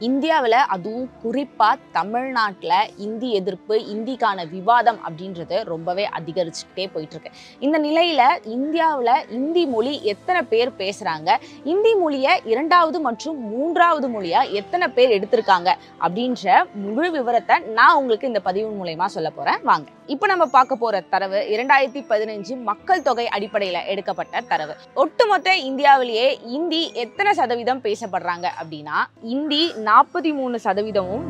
இந்தியாவில் அதுவும் குறிப்பாக தமிழ்நாட்டில் இந்தி எதிர்ப்பு, இந்திக்கான விவாதம் அப்படின்றது ரொம்பவே அதிகரிச்சுக்கிட்டே போயிட்டுருக்கு. இந்த நிலையில் இந்தியாவில் இந்தி மொழி எத்தனை பேர் பேசுகிறாங்க, இந்தி மொழியை 2வது மற்றும் 3வது மொழியாக எத்தனை பேர் எடுத்திருக்காங்க அப்படின்ற முழு விவரத்தை நான் உங்களுக்கு இந்த பதிவு மூலமா சொல்ல போகிறேன். வாங்க. இப்போ நம்ம பார்க்க போகிற தரவு 2015 மக்கள் தொகை அடிப்படையில் எடுக்கப்பட்ட தரவு. ஒட்டுமொத்த இந்தியாவிலேயே இந்தி எத்தனை சதவீதம் பேசப்படுறாங்க அப்படின்னா, இந்தி 43%,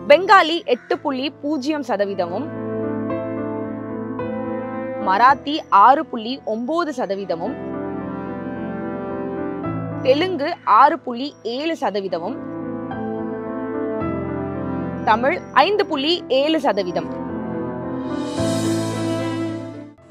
பெங்காலி 8.0%, மராத்தி 6.9%, தெலுங்கு 6.7%, தமிழ் 5.7%.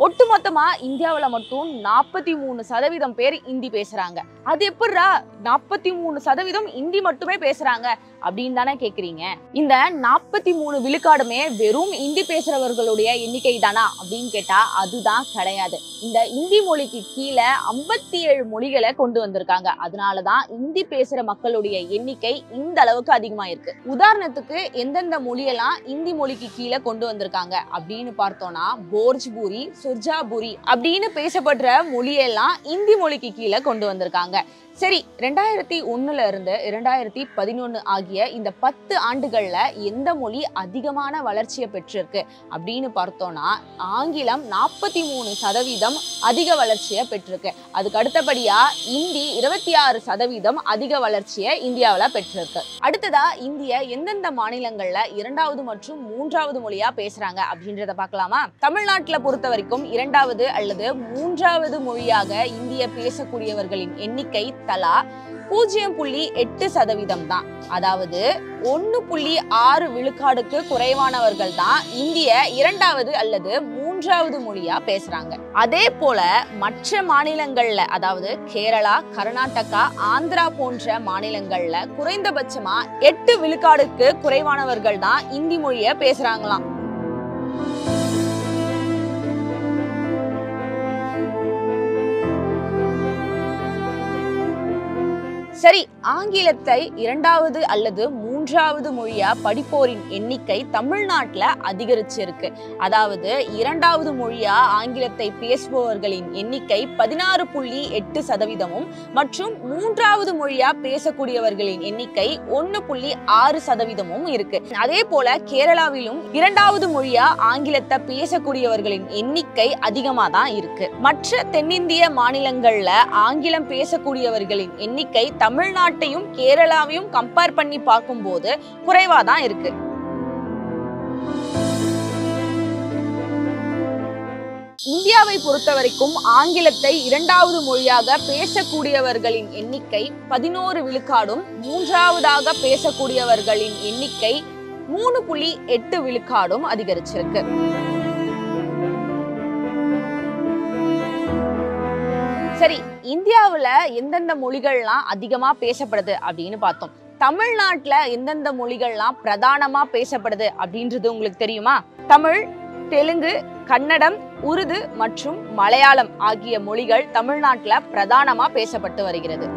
ஒட்டுமொத்தமா இந்தியாவில் மட்டும் 43% பேர் இந்தி பேசுறாங்க. அது எப்படிரா 43% இந்தி மட்டுமே பேசுறாங்க அப்படின்னு தானே கேக்குறீங்க. இந்த 43 விழுக்காடுமே வெறும் இந்தி பேசுறவர்களுடைய எண்ணிக்கை தானா அப்படின்னு கேட்டா அதுதான் கிடையாது. இந்த இந்தி மொழிக்கு கீழே 57 மொழிகளை கொண்டு வந்திருக்காங்க. அதனாலதான் இந்தி பேசுற மக்களுடைய எண்ணிக்கை இந்த அளவுக்கு அதிகமா இருக்கு. உதாரணத்துக்கு எந்தெந்த மொழியெல்லாம் இந்தி மொழிக்கு கீழே கொண்டு வந்திருக்காங்க அப்படின்னு பார்த்தோம்னா, போர்ஜ்பூரி, சுர்ஜாபுரி அப்படின்னு பேசப்படுற மொழியெல்லாம் இந்தி மொழிக்கு கீழே கொண்டு வந்திருக்காங்க. சரி, 2001 இருந்து 2011 ஆகிய இந்த 10 ஆண்டுகள்ல எந்த மொழி அதிகமான வளர்ச்சியை பெற்றிருக்கு அப்படின்னு பார்த்தோம்னா, ஆங்கிலம் 43% அதிக வளர்ச்சியை பெற்றிருக்கு. அதுக்கு அடுத்தபடியா இந்தி 26% அதிக வளர்ச்சியை இந்தியாவில் பெற்றிருக்கு. அடுத்ததா இந்திய எந்தெந்த மாநிலங்கள்ல 2வது மற்றும் 3வது மொழியா பேசுறாங்க அப்படின்றத பார்க்கலாமா? தமிழ்நாட்டில் பொறுத்த வரைக்கும் 2வது அல்லது 3வது மொழியாக இந்திய பேசக்கூடியவர்களின் எண்ணிக்கை தலா 0.8% தான். அதாவது 1.6 விழுக்காடுக்கு குறைவானவர்கள் தான் இந்திய 2வது அல்லது 3வது மொழியா பேசுறாங்க. அதே போல மற்ற மாநிலங்கள்ல, அதாவது கேரளா, கர்நாடகா, ஆந்திரா போன்ற மாநிலங்கள்ல குறைந்தபட்சமா 8 விழுக்காடுக்கு குறைவானவர்கள் தான் இந்தி மொழியை பேசுறாங்களாம். சரி, ஆங்கிலத்தை 2வது அல்லது 3வது மொழியா படிப்போரின் எண்ணிக்கை தமிழ்நாட்டில் அதிகரிச்சிருக்கு. அதாவது 2வது மொழியா ஆங்கிலத்தை பேசுபவர்களின் எண்ணிக்கை 16.8% மற்றும் 3வது மொழியா பேசக்கூடியவர்களின் எண்ணிக்கை 1.6% இருக்கு. அதே போல கேரளாவிலும் 2வது மொழியா ஆங்கிலத்தை பேசக்கூடியவர்களின் எண்ணிக்கை அதிகமா தான் இருக்கு. மற்ற தென்னிந்திய மாநிலங்கள்ல ஆங்கிலம் பேசக்கூடியவர்களின் எண்ணிக்கை தமிழ்நாட்டையும் கேரளாவையும் கம்பேர் பண்ணி பார்க்கும்போது குறைவாதான் இருக்கு. இந்தியாவை பொறுத்த வரைக்கும் ஆங்கிலத்தை 2வது மொழியாக பேசக்கூடியவர்களின் எண்ணிக்கை 11 விழுக்காடும், 3வதாக பேசக்கூடியவர்களின் எண்ணிக்கை 3.8 விழுக்காடும் அதிகரிச்சிருக்கு. சரி, இந்தியாவில் எந்தெந்த மொழிகள்லாம் அதிகமா பேசப்படுது அப்படின்னு பார்த்தோம். தமிழ்நாட்டில் எந்தெந்த மொழிகள்லாம் பிரதானமா பேசப்படுது அப்படின்றது உங்களுக்கு தெரியுமா? தமிழ், தெலுங்கு, கன்னடம், உருது மற்றும் மலையாளம் ஆகிய மொழிகள் தமிழ்நாட்டில் பிரதானமா பேசப்பட்டு வருகிறது.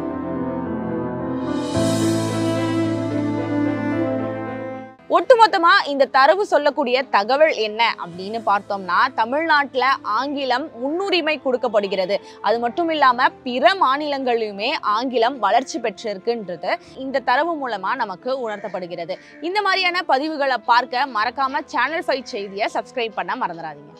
ஒட்டுமொத்தமா இந்த தரவு சொல்லக்கூடிய தகவல் என்ன அப்படின்னு பார்த்தோம்னா, தமிழ்நாட்டில் ஆங்கிலம் முன்னுரிமை கொடுக்கப்படுகிறது. அது மட்டும் இல்லாம பிற மாநிலங்களிலுமே ஆங்கிலம் வளர்ச்சி பெற்றிருக்குன்றது இந்த தரவு மூலமா நமக்கு உணர்த்தப்படுகிறது. இந்த மாதிரியான பதிவுகளை பார்க்க மறக்காம சேனல் 5 செய்தியை சப்ஸ்கிரைப் பண்ண மறந்துடாதீங்க.